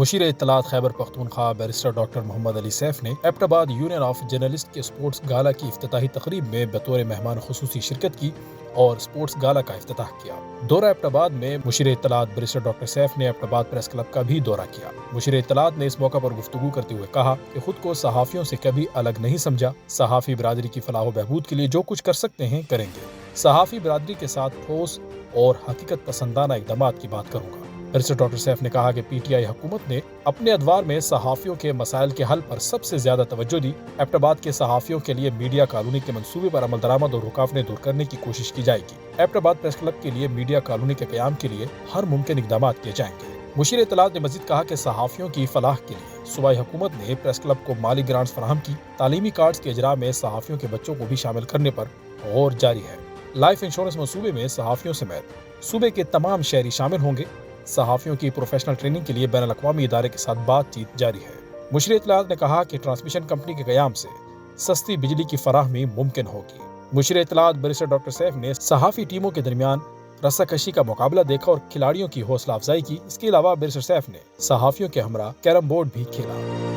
مشیر اطلاعات Khyber Pakhtunkhwa barrister doctor محمد علی safe نے ایبٹ آباد یونین آف جرنلسٹ کے سپورٹس گالا کی افتتاحی تقریب میں بطور مہمان خصوصی شرکت کی اور سپورٹس گالا کا افتتاح کیا۔ دورہ ایبٹ آباد میں مشیر اطلاعات بیرسٹر ڈاکٹر سیف نے ایبٹ آباد پریس کلب کا بھی دورہ کیا۔ مشیر اطلاعات نے اس موقع پر گفتگو کرتے ہوئے کہا کہ خود کو صحافیوں سے کبھی الگ نہیں سمجھا، صحافی برادری کی فلاح و بہبود کے لیے جو کچھ کر سکتے ہیں کریں گے، صحافی برادری کے ساتھ ٹھوس اور حقیقت پسندانہ اقدامات کی بات کروں گا۔ بیرسٹر ڈاکٹر سیف نے کہا کہ پی ٹی آئی حکومت نے اپنے ادوار میں صحافیوں کے مسائل کے حل پر سب سے زیادہ توجہ دی۔ ایبٹ آباد کے صحافیوں کے لیے میڈیا کالونی کے منصوبے پر عمل درآمد اور رکاوٹیں دور کرنے کی کوشش کی جائے گی۔ ایبٹ آباد پریس کلب کے لیے میڈیا کالونی کے قیام کے لیے ہر ممکن اقدامات کیے جائیں گے۔ مشیر اطلاعات نے مزید کہا کہ صحافیوں کی فلاح کے لیے صوبائی حکومت نے پریس کلب کو مالی گرانٹس فراہم کی، تعلیمی کارڈز کے اجراء میں صحافیوں کے بچوں کو بھی شامل کرنے پر غور جاری ہے۔ لائف انشورنس منصوبے میں صحافیوں سمیت صوبے کے تمام شہری شامل ہوں گے۔ صحافیوں کی پروفیشنل ٹریننگ کے لیے بین الاقوامی ادارے کے ساتھ بات چیت جاری ہے۔ مشیر اطلاعات نے کہا کہ ٹرانسمیشن کمپنی کے قیام سے سستی بجلی کی فراہمی ممکن ہوگی۔ مشیر اطلاعات بیرسٹر ڈاکٹر سیف نے صحافی ٹیموں کے درمیان رسہ کشی کا مقابلہ دیکھا اور کھلاڑیوں کی حوصلہ افزائی کی۔ اس کے علاوہ بیرسٹر سیف نے صحافیوں کے ہمراہ کیرم بورڈ بھی کھیلا۔